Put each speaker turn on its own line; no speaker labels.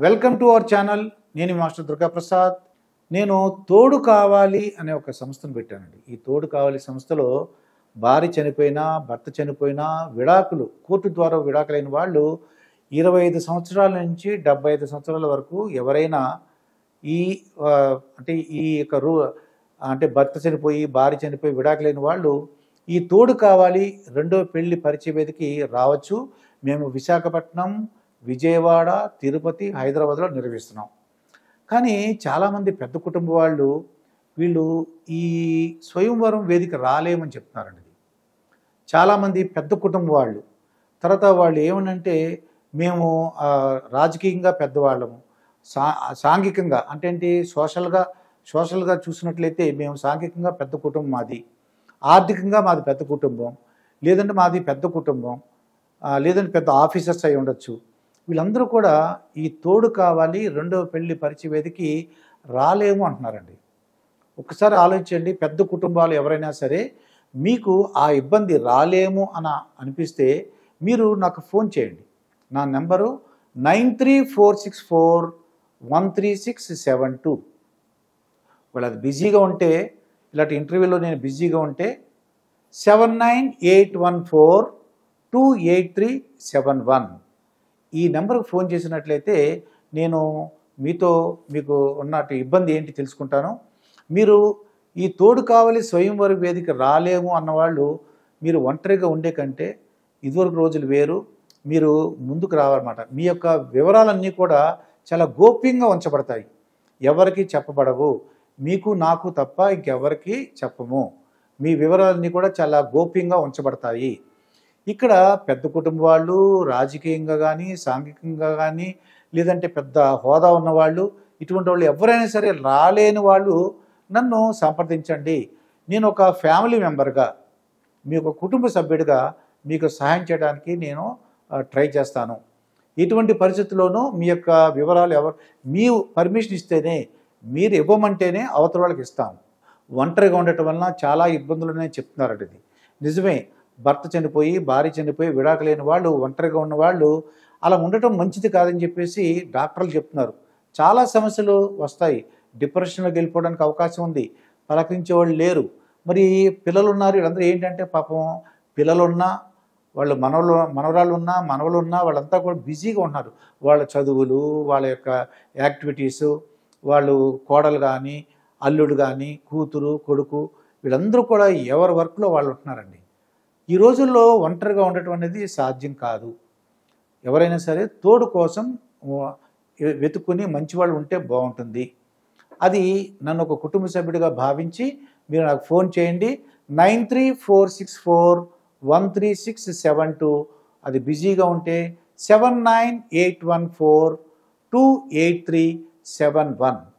Welcome to our channel. నేను master Durgaprasad. నేను తోడు కావాలి అనే ఒక సంస్థను పెట్టానండి. ఈ తోడు కావాలి సంస్థలో భార్య చనిపోయినా, భర్త చనిపోయినా, విడాకులు కోర్టు ద్వారా విడాకులైన వాళ్ళు 25 సంవత్సరాల నుంచి 75 సంవత్సరాల వరకు ఎవరైనా ఈ అంటే ఈ యొక్క అంటే భర్త చనిపోయి, భార్య చనిపోయి విడాకులైన వాళ్ళు ఈ తోడు కావాలి రెండో పెళ్లి పరిచయ వేదికకి రావచ్చు. మేము విశాఖపట్నం, విజయవాడ, తిరుపతి, హైదరాబాద్లో నిర్వహిస్తున్నాం. కానీ చాలామంది పెద్ద కుటుంబ వాళ్ళు వీళ్ళు ఈ స్వయంవరం వేదిక రాలేమని చెప్తున్నారండి. చాలామంది పెద్ద కుటుంబం వాళ్ళు తర్వాత వాళ్ళు ఏమనంటే మేము రాజకీయంగా పెద్దవాళ్ళము, సాంఘికంగా అంటే ఏంటి సోషల్గా చూసినట్లయితే మేము సాంఘికంగా పెద్ద కుటుంబం మాది, ఆర్థికంగా మాది పెద్ద కుటుంబం, లేదంటే మాది పెద్ద కుటుంబం, లేదంటే పెద్ద ఆఫీసర్స్ అయి ఉండొచ్చు. వీళ్ళందరూ కూడా ఈ తోడు కావాలి రెండవ పెళ్లి పరిచయ వేదికకి రాలేము అంటున్నారండి. ఒకసారి ఆలోచించండి. పెద్ద కుటుంబాలు ఎవరైనా సరే మీకు ఆ ఇబ్బంది రాలేము అని అనిపిస్తే మీరు నాకు ఫోన్ చేయండి. నా నెంబరు 9346413672. వాళ్ళు అది బిజీగా ఉంటే, ఇలాంటి ఇంటర్వ్యూలో నేను బిజీగా ఉంటే 7981428371 ఈ నెంబర్కి ఫోన్ చేసినట్లయితే నేను మీకు ఉన్నట్టు ఇబ్బంది ఏంటి తెలుసుకుంటాను. మీరు ఈ తోడు కావాలి స్వయంవర వేదిక రాలేము అన్నవాళ్ళు మీరు ఒంటరిగా ఉండే కంటే ఇదివరకు రోజులు వేరు. మీరు ముందుకు రావాలన్నమాట. మీ యొక్క వివరాలన్నీ కూడా చాలా గోప్యంగా ఉంచబడతాయి, ఎవరికి చెప్పబడవు. మీకు నాకు తప్ప ఇంకెవరికి చెప్పము. మీ వివరాలన్నీ కూడా చాలా గోప్యంగా ఉంచబడతాయి. ఇక్కడ పెద్ద కుటుంబం వాళ్ళు రాజకీయంగా కానీ, సాంఘికంగా కానీ, లేదంటే పెద్ద హోదా ఉన్నవాళ్ళు, ఇటువంటి వాళ్ళు ఎవరైనా సరే రాలేని వాళ్ళు నన్ను సంప్రదించండి. నేను ఒక ఫ్యామిలీ మెంబర్గా, మీ ఒక కుటుంబ సభ్యుడిగా మీకు సహాయం చేయడానికి నేను ట్రై చేస్తాను. ఎటువంటి పరిస్థితుల్లోనూ మీ యొక్క వివరాలు మీ పర్మిషన్ ఇస్తేనే, మీరు ఇవ్వమంటేనే అవతల వాళ్ళకి ఇస్తాము. ఒంటరిగా ఉండటం వలన చాలా ఇబ్బందులు చెప్తున్నారండి. ఇది నిజమే. భర్త చనిపోయి, భార్య చనిపోయి విడాకులైన వాళ్ళు, ఒంటరిగా ఉన్న వాళ్ళు అలా ఉండటం మంచిది కాదని చెప్పేసి డాక్టర్లు చెప్తున్నారు. చాలా సమస్యలు వస్తాయి. డిప్రెషన్లోకి వెళ్ళిపోవడానికి అవకాశం ఉంది. పలకరించే వాళ్ళు లేరు. మరి పిల్లలు ఉన్నారు. వీళ్ళందరూ ఏంటంటే పాపం పిల్లలున్నా, వాళ్ళు మనవరాళ్ళు ఉన్నా, మనవలు ఉన్నా వాళ్ళంతా కూడా బిజీగా ఉన్నారు. వాళ్ళ చదువులు, వాళ్ళ యొక్క యాక్టివిటీసు, వాళ్ళు కోడలు కానీ, అల్లుడు కానీ, కూతురు, కొడుకు, వీళ్ళందరూ కూడా ఎవరి వర్క్లో వాళ్ళు ఉంటున్నారండి. ఈ రోజుల్లో ఒంటరిగా ఉండటం అనేది సాధ్యం కాదు. ఎవరైనా సరే తోడు కోసం వెతుక్కుని మంచివాళ్ళు ఉంటే బాగుంటుంది. అది నన్ను ఒక కుటుంబ సభ్యుడిగా భావించి మీరు నాకు ఫోన్ చేయండి. 9346413672. అది బిజీగా ఉంటే 7981428371.